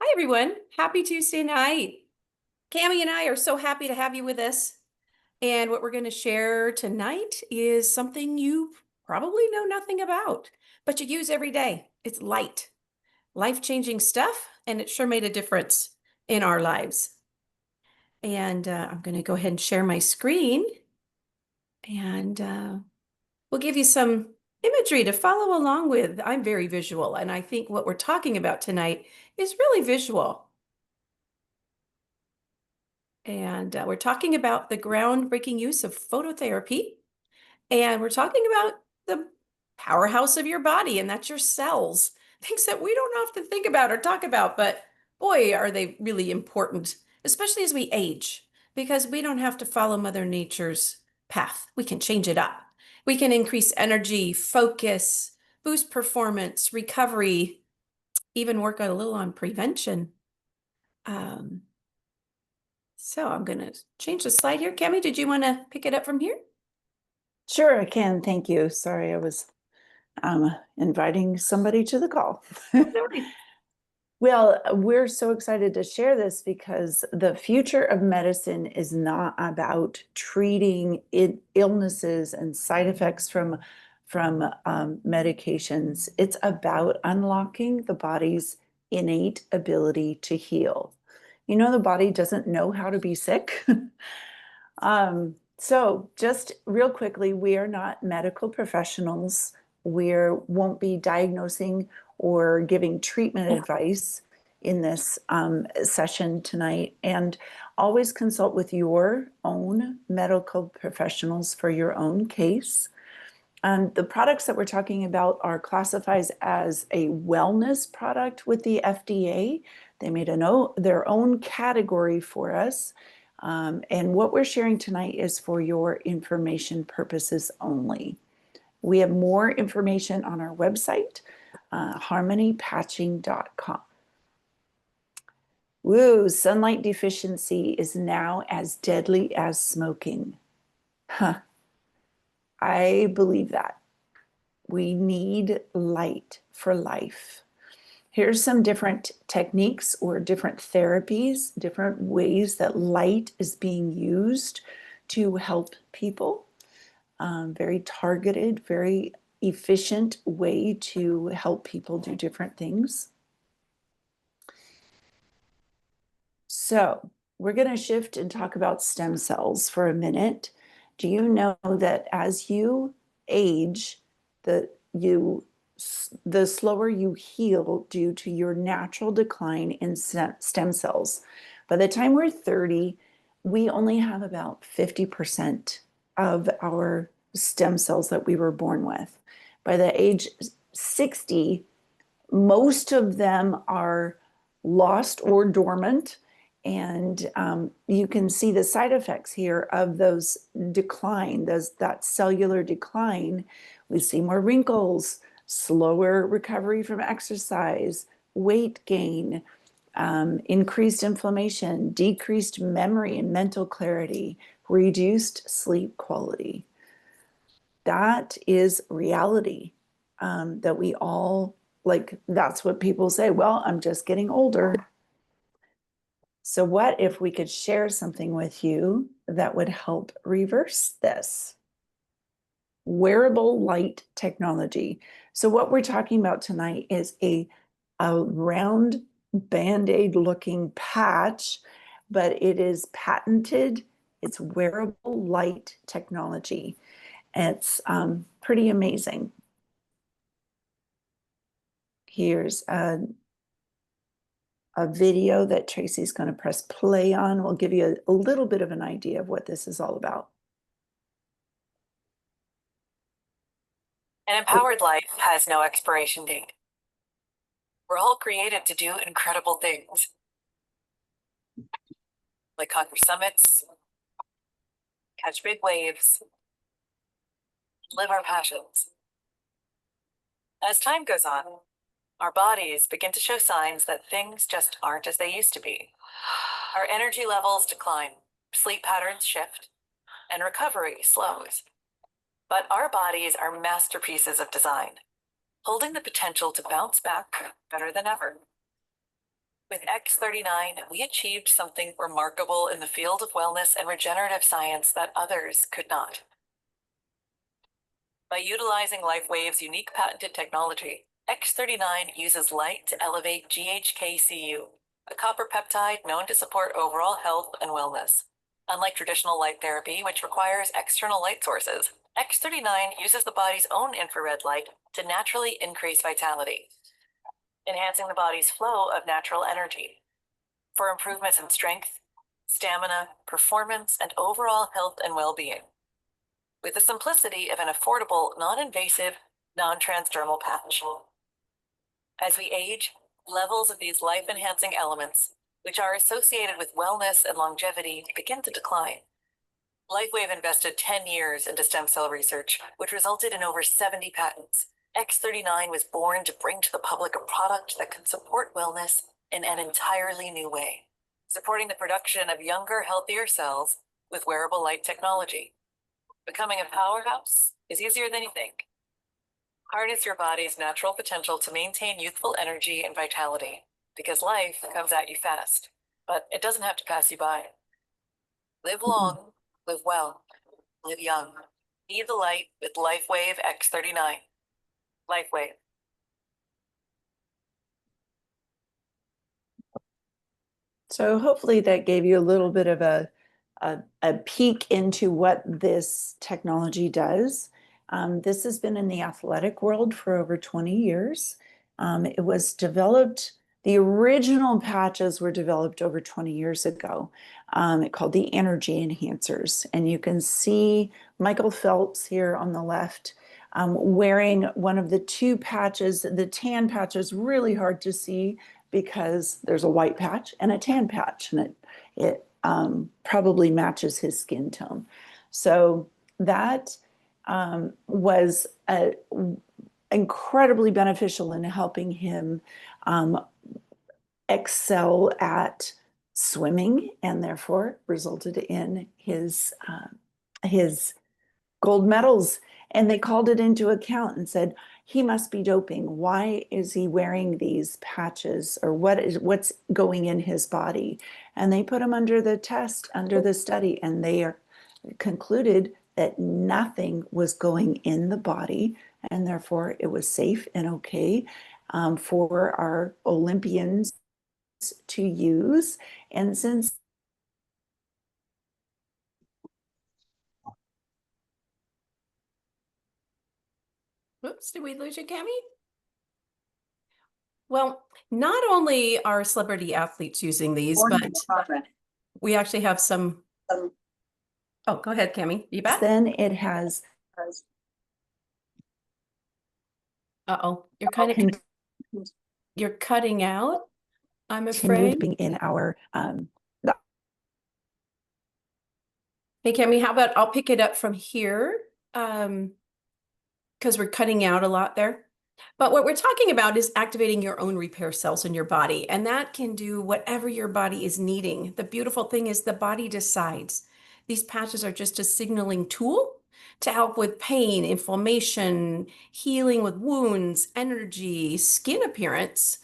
Hi, everyone. Happy Tuesday night. Cami and I are so happy to have you with us. And what we're going to share tonight is something you probably know nothing about, but you use every day. It's light, life-changing stuff, and it sure made a difference in our lives. And I'm going to go ahead and share my screen, and we'll give you some imagery to follow along with. I'm very visual, and I think what we're talking about tonight is really visual. And we're talking about the groundbreaking use of phototherapy. And we're talking about the powerhouse of your body, and that's your cells. Things that we don't often think about or talk about, but boy, are they really important, especially as we age, because we don't have to follow Mother Nature's path. We can change it up. We can increase energy, focus, boost performance, recovery, even work a little on prevention. Um, So I'm going to change the slide here. Cami, did you want to pick it up from here? Sure, I can. Thank you. Sorry, I was inviting somebody to the call. No worries. Well, we're so excited to share this because the future of medicine is not about treating illnesses and side effects from medications. It's about unlocking the body's innate ability to heal. You know, the body doesn't know how to be sick. So just real quickly, we are not medical professionals. We won't be diagnosing or giving treatment advice in this session tonight. And always consult with your own medical professionals for your own case. The products that we're talking about are classified as a wellness product with the FDA. They made their own category for us. And what we're sharing tonight is for your information purposes only. We have more information on our website, harmonypatching.com. Woo, sunlight deficiency is now as deadly as smoking. Huh. I believe that. We need light for life. Here's some different techniques or different therapies, different ways that light is being used to help people. Very targeted, very efficient way to help people do different things. So we're going to shift and talk about stem cells for a minute. Do you know that as you age, the slower you heal due to your natural decline in stem cells? By the time we're 30, we only have about 50% of our stem cells that we were born with. By the age 60, most of them are lost or dormant. And you can see the side effects here of those decline, that cellular decline. We see more wrinkles, slower recovery from exercise, weight gain, increased inflammation, decreased memory and mental clarity, reduced sleep quality. That is reality that we all like. That's what people say. Well, I'm just getting older. So what if we could share something with you that would help reverse this? Wearable light technology. So what we're talking about tonight is a round Band-Aid looking patch, but it is patented. It's wearable light technology. It's pretty amazing. Here's a video that Tracey's going to press play on. We'll give you a little bit of an idea of what this is all about. An empowered life has no expiration date. We're all created to do incredible things, like conquer summits, catch big waves, live our passions. As time goes on, our bodies begin to show signs that things just aren't as they used to be. Our energy levels decline, sleep patterns shift, and recovery slows. But our bodies are masterpieces of design, holding the potential to bounce back better than ever. With X39, we achieved something remarkable in the field of wellness and regenerative science that others could not. By utilizing LifeWave's unique patented technology, X39 uses light to elevate GHKCU, a copper peptide known to support overall health and wellness. Unlike traditional light therapy, which requires external light sources, X39 uses the body's own infrared light to naturally increase vitality, enhancing the body's flow of natural energy. For improvements in strength, stamina, performance, and overall health and well-being, with the simplicity of an affordable, non-invasive, non-transdermal patch. As we age, levels of these life-enhancing elements, which are associated with wellness and longevity, begin to decline. LifeWave invested 10 years into stem cell research, which resulted in over 70 patents. X39 was born to bring to the public a product that can support wellness in an entirely new way, supporting the production of younger, healthier cells with wearable light technology. Becoming a powerhouse is easier than you think. Harness your body's natural potential to maintain youthful energy and vitality, because life comes at you fast, but it doesn't have to pass you by. Live long, live well, live young. Be the light with LifeWave X39. LifeWave. So hopefully that gave you a little bit of a peek into what this technology does. This has been in the athletic world for over 20 years. It was developed, the original patches were developed over 20 years ago. It called the energy enhancers. And you can see Michael Phelps here on the left wearing one of the two patches. The tan patch is really hard to see because there's a white patch and a tan patch, and it probably matches his skin tone. So that was incredibly beneficial in helping him excel at swimming, and therefore resulted in his gold medals. And they called it into account and said, he must be doping. Why is he wearing these patches? Or what's going in his body? And they put him under the test, under the study, and they concluded that nothing was going in the body, and therefore it was safe and okay for our Olympians to use. And since Oops, did we lose you, Cami? Well, not only are celebrity athletes using these, but we actually have some. Oh, go ahead, Cami. You back? then it has. Uh-oh, you're cutting out, I'm afraid. Being in our Hey, Cami, how about I'll pick it up from here, because we're cutting out a lot there. But what we're talking about is activating your own repair cells in your body, and that can do whatever your body is needing. The beautiful thing is the body decides. These patches are just a signaling tool to help with pain, inflammation, healing with wounds, energy, skin appearance.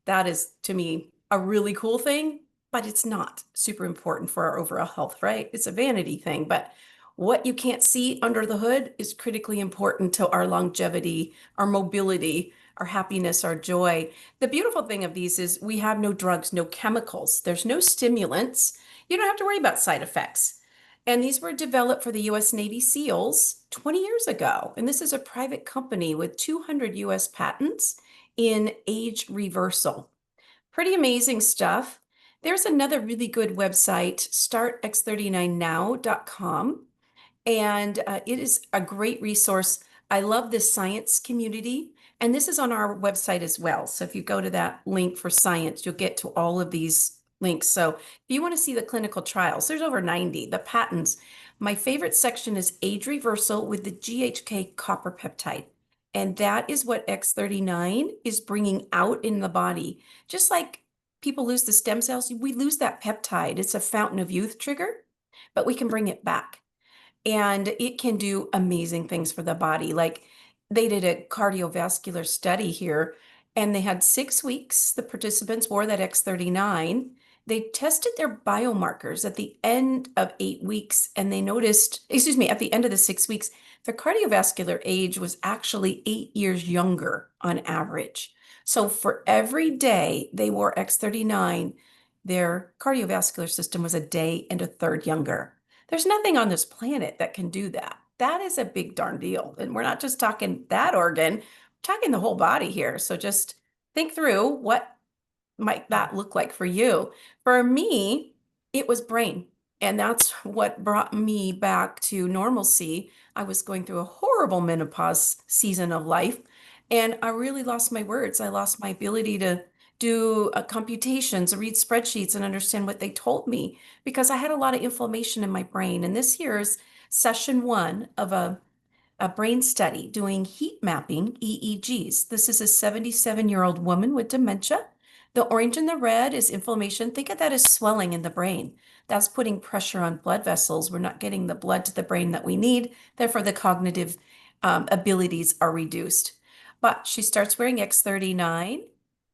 That is, to me, a really cool thing, but it's not super important for our overall health, right? It's a vanity thing, but what you can't see under the hood is critically important to our longevity, our mobility, our happiness, our joy. The beautiful thing of these is we have no drugs, no chemicals. There's no stimulants. You don't have to worry about side effects. And these were developed for the US Navy SEALs 20 years ago. And this is a private company with 200 US patents in age reversal. Pretty amazing stuff. There's another really good website, startx39now.com. And it is a great resource. I love this science community. And this is on our website as well. So if you go to that link for science, you'll get to all of these links. So if you want to see the clinical trials, there's over 90, the patents. My favorite section is age reversal with the GHK copper peptide. And that is what X39 is bringing out in the body. Just like people lose the stem cells, we lose that peptide. It's a fountain of youth trigger, but we can bring it back. And it can do amazing things for the body. Like they did a cardiovascular study here, And they had 6 weeks. The participants wore that X39. They tested their biomarkers at the end of 8 weeks, and they noticed, excuse me, at the end of the 6 weeks, their cardiovascular age was actually 8 years younger on average. So for every day they wore X39, their cardiovascular system was a day and a third younger. There's nothing on this planet that can do that. That is a big darn deal. And we're not just talking that organ, we're talking the whole body here. So just think through what might that look like for you. For me, it was brain. And that's what brought me back to normalcy. I was going through a horrible menopause season of life, and I really lost my words. I lost my ability to do computations, read spreadsheets, and understand what they told me because I had a lot of inflammation in my brain. And this year's session one of a brain study doing heat mapping EEGs. This is a 77-year-old woman with dementia. The orange and the red is inflammation. Think of that as swelling in the brain. That's putting pressure on blood vessels. We're not getting the blood to the brain that we need. Therefore, the cognitive abilities are reduced. But she starts wearing X39.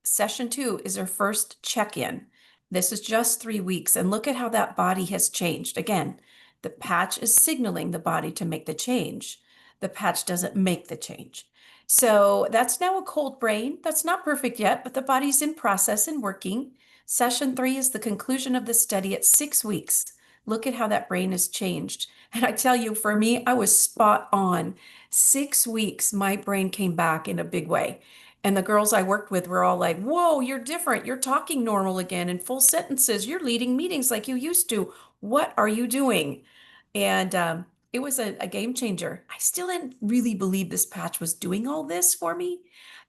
Session two is her first check-in. This is just 3 weeks. And look at how that body has changed. Again, the patch is signaling the body to make the change. The patch doesn't make the change. So that's now a cold brain. That's not perfect yet, but the body's in process and working. Session three is the conclusion of the study at 6 weeks. Look at how that brain has changed. And I tell you, for me, I was spot on. 6 weeks, my brain came back in a big way. And the girls I worked with were all like, whoa, you're different. You're talking normal again in full sentences. You're leading meetings like you used to. What are you doing? And it was a game changer. I still didn't really believe this patch was doing all this for me.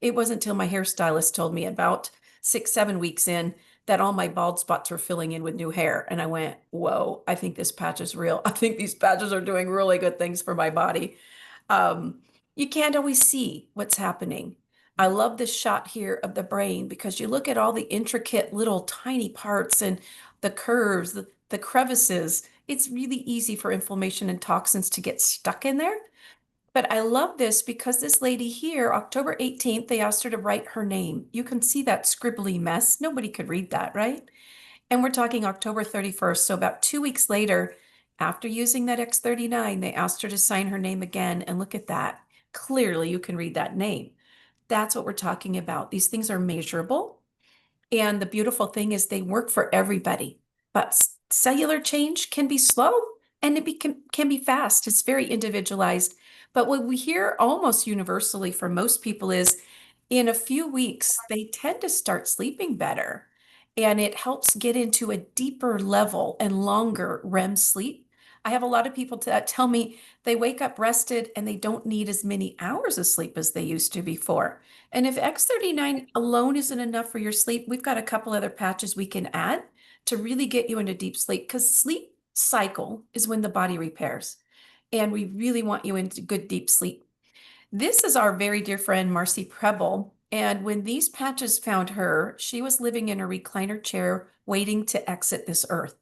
It wasn't until my hairstylist told me about 6, 7 weeks in that all my bald spots were filling in with new hair. And I went, whoa, I think this patch is real. I think these patches are doing really good things for my body. Um, you can't always see what's happening. I love this shot here of the brain because you look at all the intricate little tiny parts and the curves, the crevices. It's really easy for inflammation and toxins to get stuck in there. But I love this because this lady here, October 18th, they asked her to write her name. You can see that scribbly mess. Nobody could read that, right? And we're talking October 31st. So about 2 weeks later, after using that X39, they asked her to sign her name again. And look at that. Clearly, you can read that name. That's what we're talking about. These things are measurable. And the beautiful thing is they work for everybody. But cellular change can be slow and can be fast. It's very individualized. But what we hear almost universally from most people is in a few weeks, they tend to start sleeping better. And it helps get into a deeper level and longer REM sleep. I have a lot of people that tell me they wake up rested and they don't need as many hours of sleep as they used to before. And if X39 alone isn't enough for your sleep, we've got a couple other patches we can add to really get you into deep sleep because sleep cycle is when the body repairs. And we really want you into good deep sleep. This is our very dear friend, Marcy Preble. And when these patches found her, she was living in a recliner chair waiting to exit this earth.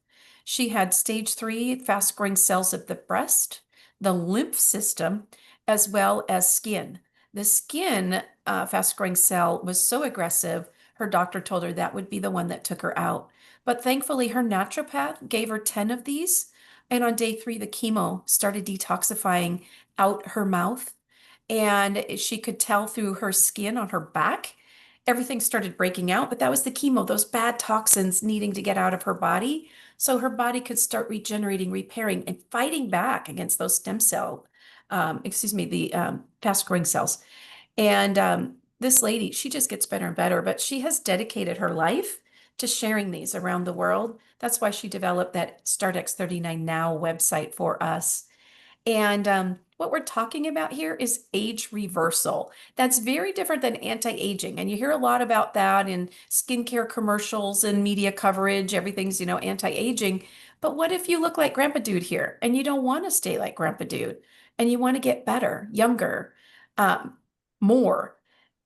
She had stage 3 fast growing cells of the breast, the lymph system, as well as skin. The skin fast growing cell was so aggressive, her doctor told her that would be the one that took her out. But thankfully, her naturopath gave her 10 of these. And on day 3, the chemo started detoxifying out her mouth and she could tell through her skin on her back. Everything started breaking out, but that was the chemo, those bad toxins needing to get out of her body. So her body could start regenerating, repairing, and fighting back against those stem cell, the fast growing cells. And this lady, she just gets better and better, but she has dedicated her life to sharing these around the world. That's why she developed that Start X39 Now website for us. And what we're talking about here is age reversal. That's very different than anti-aging. And you hear a lot about that in skincare commercials and media coverage. Everything's, anti-aging. But what if you look like Grandpa Dude here and you don't want to stay like Grandpa Dude and you want to get better, younger, more?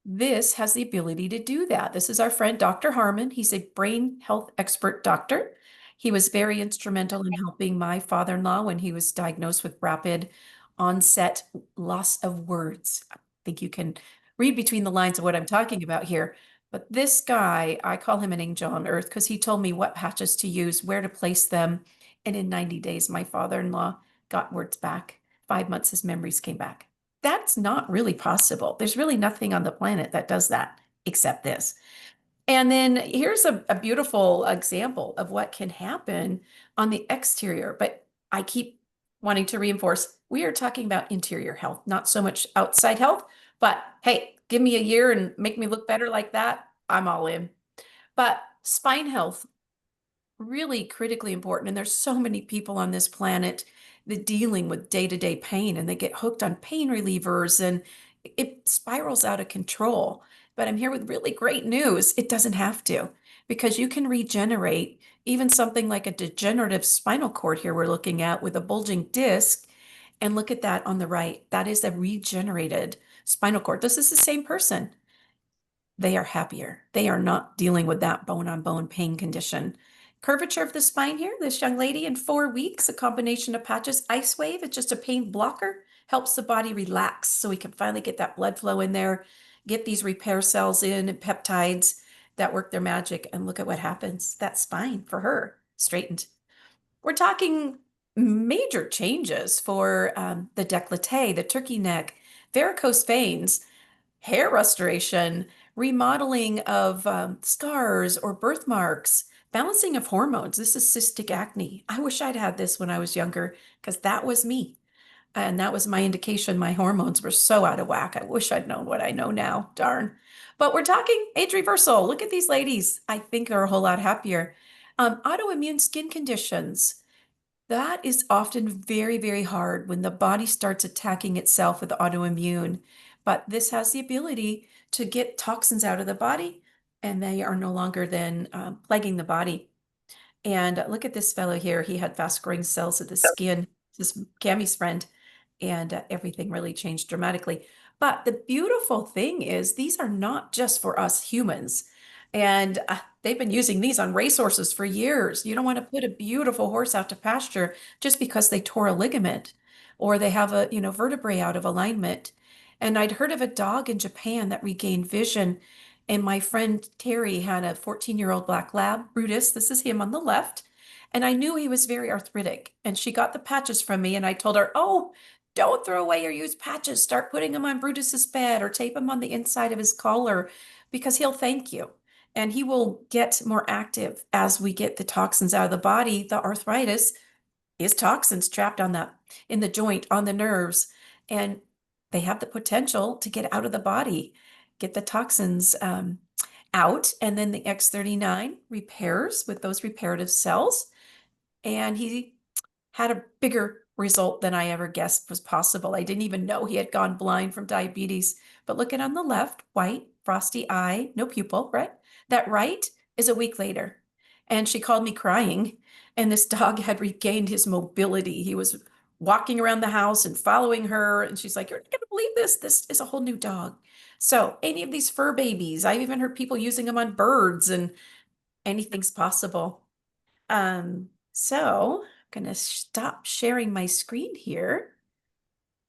This has the ability to do that. This is our friend, Dr. Harmon. He's a brain health expert doctor. He was very instrumental in helping my father-in-law when he was diagnosed with rapid onset loss of words. I think you can read between the lines of what I'm talking about here. But this guy, I call him an angel on earth because he told me what patches to use, where to place them. And in 90 days, my father-in-law got words back. 5 months, his memories came back. That's not really possible. There's really nothing on the planet that does that except this. And then here's a beautiful example of what can happen on the exterior. But I keep wanting to reinforce we are talking about interior health, not so much outside health. But hey, give me a year and make me look better like that. I'm all in. But spine health, really critically important. And there's so many people on this planet that dealing with day-to-day pain and they get hooked on pain relievers and it spirals out of control. But I'm here with really great news. It doesn't have to because you can regenerate even something like a degenerative spinal cord here we're looking at with a bulging disc. And look at that on the right. That is a regenerated spinal cord. This is the same person. They are happier. They are not dealing with that bone on bone pain condition. Curvature of the spine here, this young lady in 4 weeks, a combination of patches. Ice Wave, it's just a pain blocker, helps the body relax so we can finally get that blood flow in there, get these repair cells in and peptides that work their magic. And look at what happens. That spine for her straightened. We're talking major changes for the décolleté, the turkey neck, varicose veins, hair restoration, remodeling of scars or birthmarks, balancing of hormones. This is cystic acne. I wish I'd had this when I was younger because that was me. And that was my indication. My hormones were so out of whack. I wish I'd known what I know now. Darn. But we're talking age reversal. Look at these ladies. I think they're a whole lot happier. Autoimmune skin conditions. That is often very, very hard when the body starts attacking itself with autoimmune. But this has the ability to get toxins out of the body, and they are no longer then plaguing the body. And look at this fellow here. He had fast growing cells of the skin, this Cammie's friend, and everything really changed dramatically. But the beautiful thing is these are not just for us humans. And they've been using these on racehorses for years. You don't want to put a beautiful horse out to pasture just because they tore a ligament or they have a, vertebrae out of alignment. And I'd heard of a dog in Japan that regained vision. And my friend Terry had a 14-year-old black lab, Brutus. This is him on the left. And I knew he was very arthritic. And she got the patches from me. And I told her, oh, don't throw away or use patches. Start putting them on Brutus's bed or tape them on the inside of his collar because he'll thank you. And he will get more active as we get the toxins out of the body. The arthritis is toxins trapped on that in the joint, on the nerves. And they have the potential to get out of the body, get the toxins out. And then the X39 repairs with those reparative cells. And he had a bigger result than I ever guessed was possible. I didn't even know he had gone blind from diabetes. But look at on the left, white, frosty eye, no pupil, right? That right is a week later. And she called me crying. And this dog had regained his mobility. He was walking around the house and following her. And she's like, you're not going to believe this. This is a whole new dog. So any of these fur babies, I've even heard people using them on birds and anything's possible. So I'm going to stop sharing my screen here.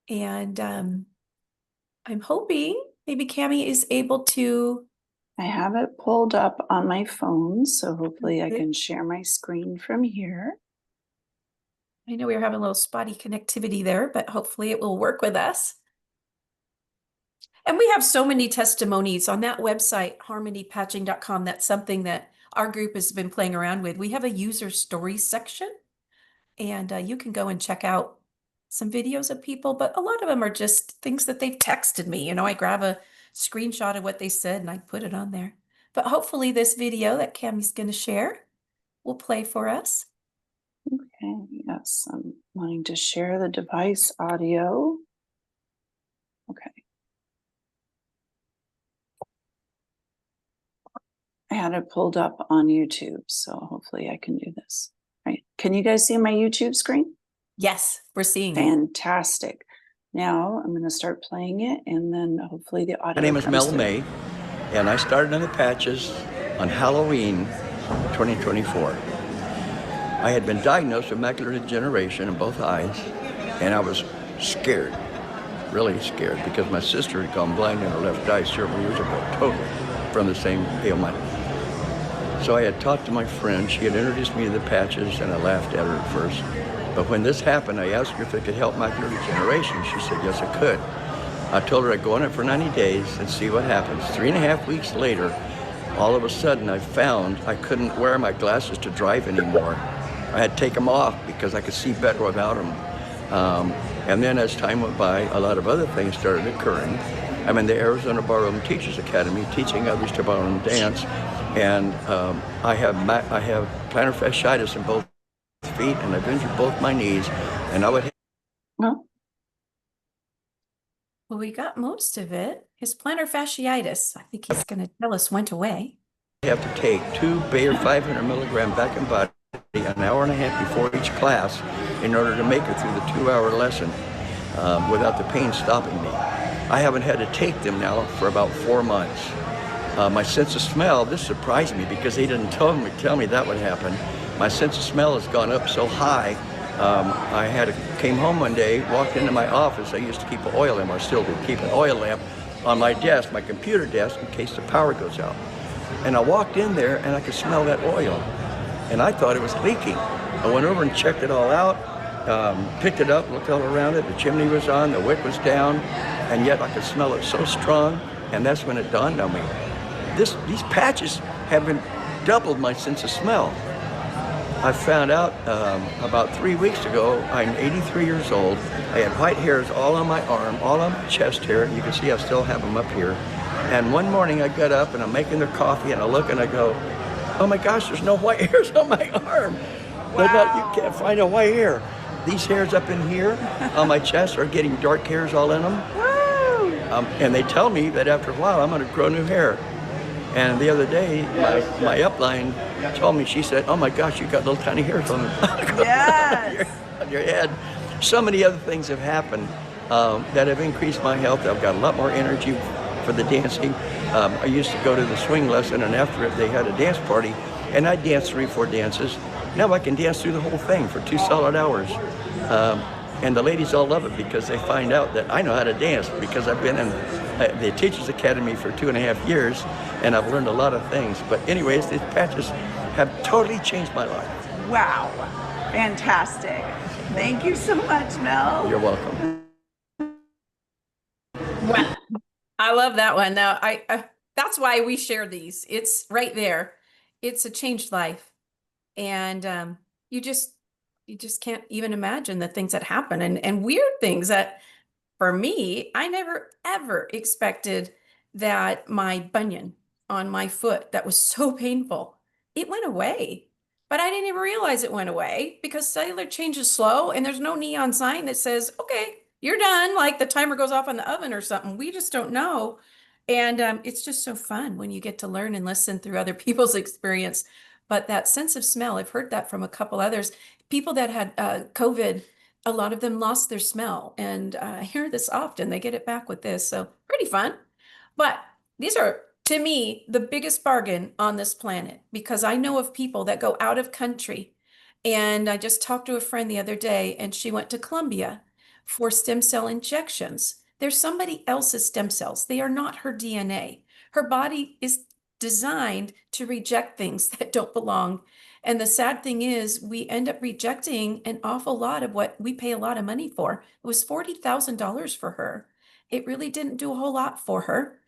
And I'm hoping maybe Cammie is able to. I have it pulled up on my phone, so hopefully I can share my screen from here. I know we were having a little spotty connectivity there, but hopefully it will work with us. And we have so many testimonies on that website, harmonypatching.com. That's something that our group has been playing around with. We have a user stories section, and you can go and check out some videos of people, but a lot of them are just things that they've texted me. I grab a screenshot of what they said and I put it on there. But hopefully this video that Cammie's going to share will play for us. Okay, yes, I'm wanting to share the device audio. Okay. I had it pulled up on YouTube, so hopefully I can do this. All right. Can you guys see my YouTube screen? Yes, we're seeing it. Fantastic. Now I'm going to start playing it, and then hopefully the audio. My name is comes Mel through. May, and I started on the patches on Halloween 2024. I had been diagnosed with macular degeneration in both eyes, and I was scared. really scared, because my sister had gone blind in her left eye several years ago, totally, from the same ailment. So I had talked to my friend. She had introduced me to the patches, and I laughed at her at first. But when this happened, I asked her if it could help macular degeneration. She said, yes, it could. I told her I'd go on it for 90 days and see what happens. 3.5 weeks later, all of a sudden, I found I couldn't wear my glasses to drive anymore. I had to take them off because I could see better without them. And then as time went by, a lot of other things started occurring. I'm in the Arizona Ballroom Teachers Academy teaching others to ballroom dance. And I have plantar fasciitis in both feet, and I've injured both my knees. And I would No. Well, we got most of it. His plantar fasciitis, I think he's going to tell us, went away. have to take 2 Bayer 500 milligram back and body an hour and a half before each class in order to make it through the 2-hour lesson without the pain stopping me. I haven't had to take them now for about 4 months. My sense of smell, this surprised me because they didn't tell me that would happen. My sense of smell has gone up so high. Came home one day, walked into my office. I used to keep an oil lamp, or still do keep an oil lamp on my desk, my computer desk, in case the power goes out. And I walked in there and I could smell that oil. And I thought it was leaking. I went over and checked it all out, picked it up, looked all around it. The chimney was on, the wick was down, and yet I could smell it so strong. And that's when it dawned on me. These patches have been doubled my sense of smell. I found out about 3 weeks ago. I'm 83 years old. I had white hairs all on my arm, all on my chest hair. You can see I still have them up here. And one morning I got up and I'm making their coffee and I look and I go, oh my gosh, there's no white hairs on my arm. Wow. You can't find a white hair. These hairs up in here on my chest are getting dark hairs all in them. Woo! And they tell me that after a while I'm going to grow new hair. And the other day, my upline told me, she said, oh my gosh, you got little tiny hairs on Yes. on your head. So many other things have happened that have increased my health. I've got a lot more energy for the dancing. I used to go to the swing lesson, and after it, they had a dance party, and I danced 3 or 4 dances. Now I can dance through the whole thing for 2 solid hours. And the ladies all love it because they find out that I know how to dance because I've been in the Teachers Academy for 2.5 years, and I've learned a lot of things. But anyways, these patches have totally changed my life. Wow. Fantastic. Thank you so much, Mel. You're welcome. Wow. I love that one. Now, I that's why we share these. It's right there. It's a changed life. And you just can't even imagine the things that happen and weird things that, for me, I never ever expected that my bunion on my foot that was so painful, it went away. But I didn't even realize it went away because cellular change is slow and there's no neon sign that says, okay, you're done, like the timer goes off on the oven or something. We just don't know. And it's just so fun when you get to learn and listen through other people's experience. But that sense of smell, I've heard that from a couple others. People that had COVID, a lot of them lost their smell. And I hear this often. They get it back with this. So pretty fun. But these are, to me, the biggest bargain on this planet because I know of people that go out of country. And I just talked to a friend the other day, and she went to Colombia for stem cell injections. They're somebody else's stem cells. They are not her DNA. Her body is designed to reject things that don't belong. And the sad thing is, we end up rejecting an awful lot of what we pay a lot of money for. It was $40,000 for her. It really didn't do a whole lot for her.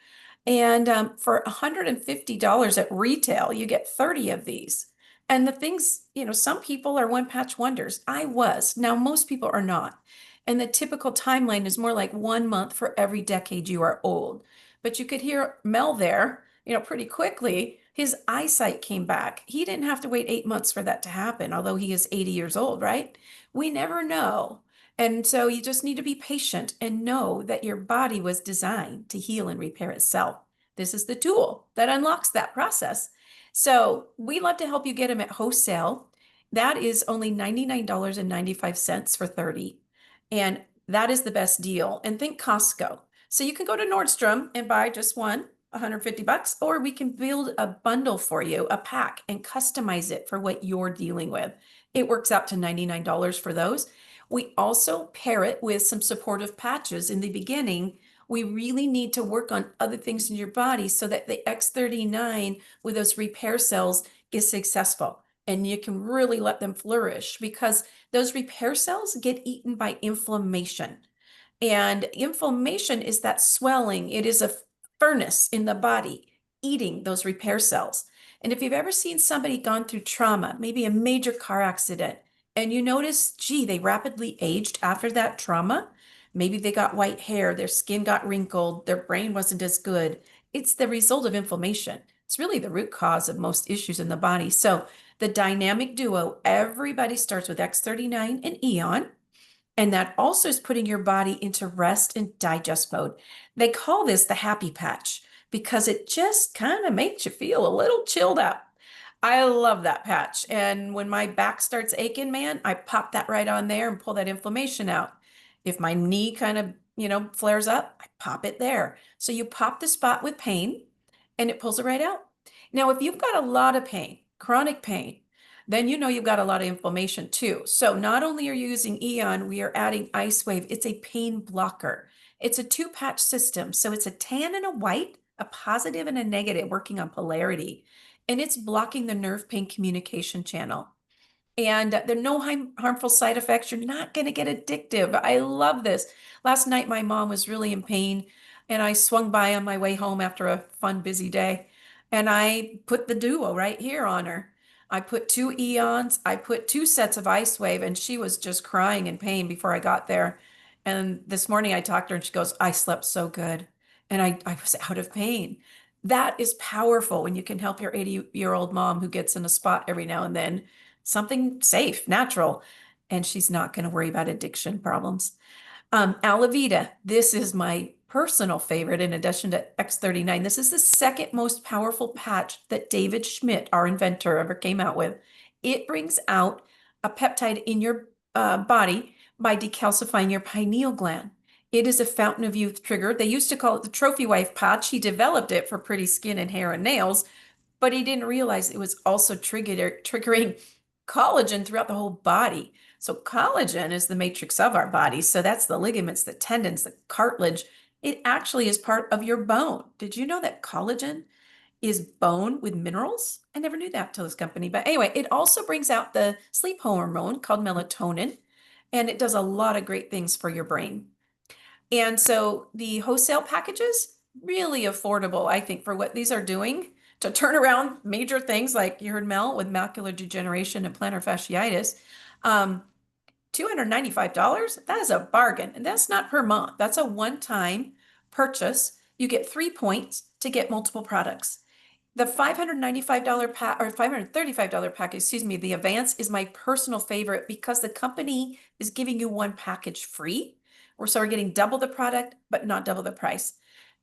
And for $150 at retail, you get 30 of these. And the things, some people are one patch wonders. I was. Now, most people are not. And the typical timeline is more like 1 month for every decade you are old. But you could hear Mel there, pretty quickly, his eyesight came back. He didn't have to wait 8 months for that to happen, although he is 80 years old, right? We never know. And so you just need to be patient and know that your body was designed to heal and repair itself. This is the tool that unlocks that process. So we love to help you get them at wholesale. That is only $99.95 for 30. And that is the best deal. And think Costco. So you can go to Nordstrom and buy just one, $150, or we can build a bundle for you, a pack, and customize it for what you're dealing with. It works out to $99 for those. We also pair it with some supportive patches. In the beginning, we really need to work on other things in your body so that the X39 with those repair cells is successful. And you can really let them flourish because those repair cells get eaten by inflammation. And inflammation is that swelling. It is a furnace in the body eating those repair cells. And if you've ever seen somebody gone through trauma, maybe a major car accident, and you notice, gee, they rapidly aged after that trauma, maybe they got white hair, their skin got wrinkled, their brain wasn't as good. It's the result of inflammation. It's really the root cause of most issues in the body. So the dynamic duo, everybody starts with X39 and Eon. And that also is putting your body into rest and digest mode. They call this the happy patch because it just kind of makes you feel a little chilled out. I love that patch. And when my back starts aching, man, I pop that right on there and pull that inflammation out. If my knee kind of, flares up, I pop it there. So you pop the spot with pain and it pulls it right out. Now, if you've got a lot of pain, chronic pain, then you know you've got a lot of inflammation too. So not only are you using Eon, we are adding Ice Wave. It's a pain blocker. It's a two-patch system. So it's a tan and a white, a positive and a negative working on polarity. And it's blocking the nerve pain communication channel. And there are no harmful side effects. You're not going to get addictive. I love this. Last night, my mom was really in pain, and I swung by on my way home after a fun, busy day. And I put the duo right here on her. I put 2 Eons, I put 2 sets of Ice Wave, and she was just crying in pain before I got there. And this morning I talked to her and she goes, I slept so good and I was out of pain. That is powerful when you can help your 80-year-old mom who gets in a spot every now and then, something safe, natural, and she's not going to worry about addiction problems. Alavita, this is my personal favorite in addition to X39. This is the second most powerful patch that David Schmidt, our inventor, ever came out with. It brings out a peptide in your body by decalcifying your pineal gland. It is a fountain of youth trigger. They used to call it the trophy wife patch. He developed it for pretty skin and hair and nails, but he didn't realize it was also triggering collagen throughout the whole body. So collagen is the matrix of our body. So that's the ligaments, the tendons, the cartilage. It actually is part of your bone. Did you know that collagen is bone with minerals? I never knew that till this company. But anyway, it also brings out the sleep hormone called melatonin, and it does a lot of great things for your brain. And so the wholesale packages, really affordable, I think, for what these are doing to turn around major things like you heard Mel with macular degeneration and plantar fasciitis. $295, that is a bargain. And that's not per month. That's a one-time purchase. You get 3 points to get multiple products. The $595 pack or $535 package, excuse me, the Advance is my personal favorite because the company is giving you one package free. So we're getting double the product, but not double the price.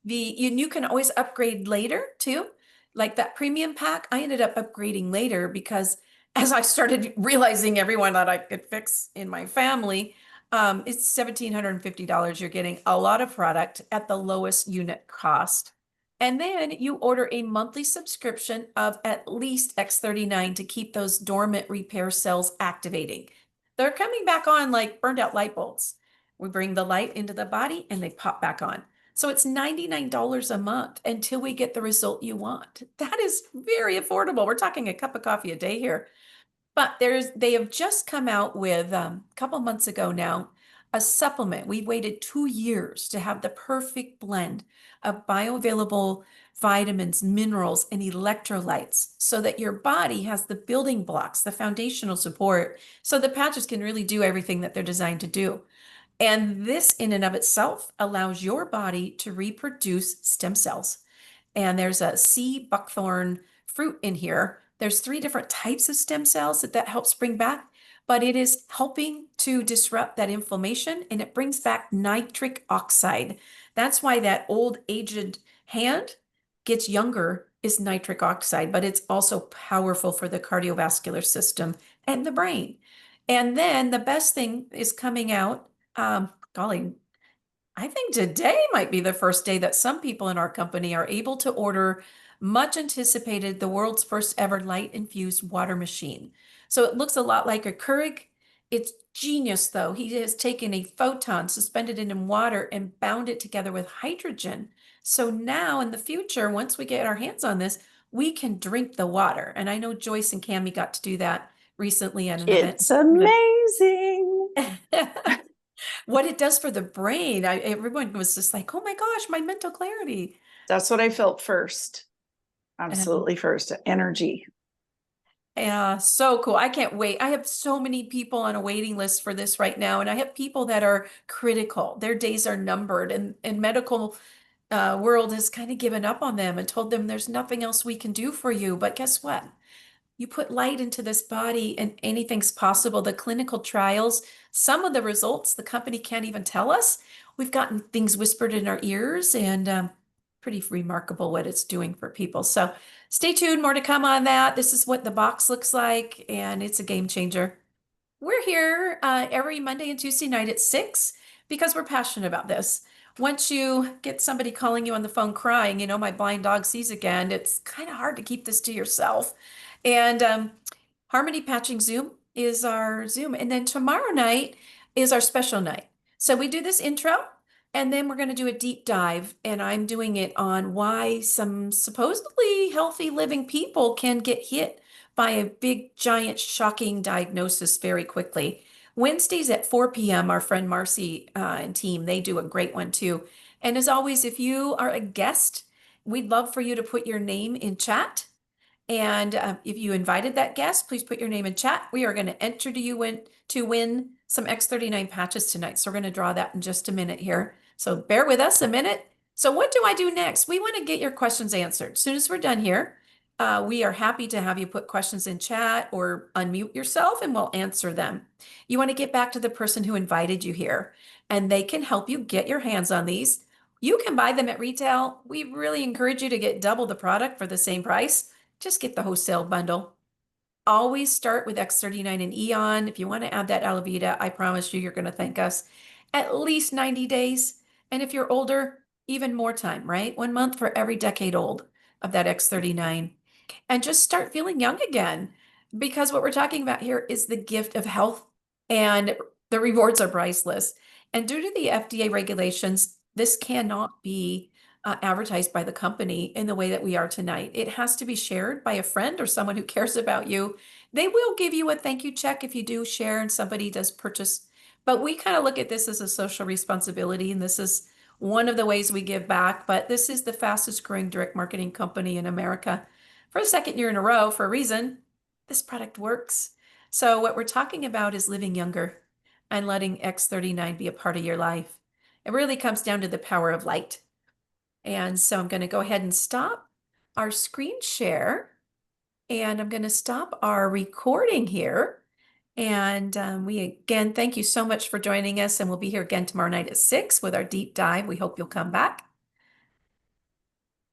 You can always upgrade later too. Like that premium pack, I ended up upgrading later because as I started realizing everyone that I could fix in my family, it's $1,750. You're getting a lot of product at the lowest unit cost. And then you order a monthly subscription of at least X39 to keep those dormant repair cells activating. They're coming back on like burned out light bulbs. We bring the light into the body and they pop back on. So it's $99 a month until we get the result you want. That is very affordable. We're talking a cup of coffee a day here. But they have just come out with, a couple months ago now, a supplement. We waited 2 years to have the perfect blend of bioavailable vitamins, minerals, and electrolytes so that your body has the building blocks, the foundational support, so the patches can really do everything that they're designed to do. And this in and of itself allows your body to reproduce stem cells. And there's a sea buckthorn fruit in here. There's 3 different types of stem cells that helps bring back, but it is helping to disrupt that inflammation and it brings back nitric oxide. That's why that old aged hand gets younger is nitric oxide, but it's also powerful for the cardiovascular system and the brain. And then the best thing is coming out, golly, I think today might be the first day that some people in our company are able to order much anticipated, the world's first ever light infused water machine. So it looks a lot like a Keurig. It's genius, though. He has taken a photon, suspended it in water, and bound it together with hydrogen. So now in the future, once we get our hands on this, we can drink the water. And I know Joyce and Cami got to do that recently at an It's event. amazing. What it does for the brain. Everyone was just like, oh my gosh, my mental clarity. That's what I felt first. And Absolutely first. Energy. yeah, so cool. I can't wait. I have so many people on a waiting list for this right now, and I have people that are critical. Their days are numbered, and medical world has kind of given up on them and told them there's nothing else we can do for you. But guess what? You put light into this body and anything's possible. The clinical trials, some of the results the company can't even tell us. We've gotten things whispered in our ears, and pretty remarkable what it's doing for people. So stay tuned, more to come on that. This is what the box looks like, and it's a game changer. We're here every Monday and Tuesday night at 6 because we're passionate about this. Once you get somebody calling you on the phone crying, you know, my blind dog sees again, it's kind of hard to keep this to yourself. And Harmony Patching Zoom is our Zoom. And then tomorrow night is our special night. So we do this intro and then we're going to do a deep dive. And I'm doing it on why some supposedly healthy living people can get hit by a big, giant, shocking diagnosis very quickly. Wednesdays at 4 p.m., our friend Marcy and team, they do a great one too. And as always, if you are a guest, we'd love for you to put your name in chat. And if you invited that guest, please put your name in chat. We are going to enter to win some X39 patches tonight. So we're going to draw that in just a minute here. So bear with us a minute. So what do I do next? We want to get your questions answered. As soon as we're done here, we are happy to have you put questions in chat or unmute yourself and we'll answer them. You want to get back to the person who invited you here and they can help you get your hands on these. You can buy them at retail. We really encourage you to get double the product for the same price. Just get the wholesale bundle. Always start with X39 and Eon. If you want to add that Alavita, I promise you, you're going to thank us. At least 90 days. And if you're older, even more time, right? 1 month for every decade old of that X39. And just start feeling young again. Because what we're talking about here is the gift of health and the rewards are priceless. And due to the FDA regulations, this cannot be advertised by the company in the way that we are tonight. It has to be shared by a friend or someone who cares about you. They will give you a thank you check if you do share and somebody does purchase. But we kind of look at this as a social responsibility, and this is one of the ways we give back. But this is the fastest growing direct marketing company in America for the second year in a row for a reason. This product works. So what we're talking about is living younger and letting X39 be a part of your life. It really comes down to the power of light. And so I'm going to go ahead and stop our screen share. And I'm going to stop our recording here. And we again, thank you so much for joining us. And we'll be here again tomorrow night at 6 with our deep dive. We hope you'll come back.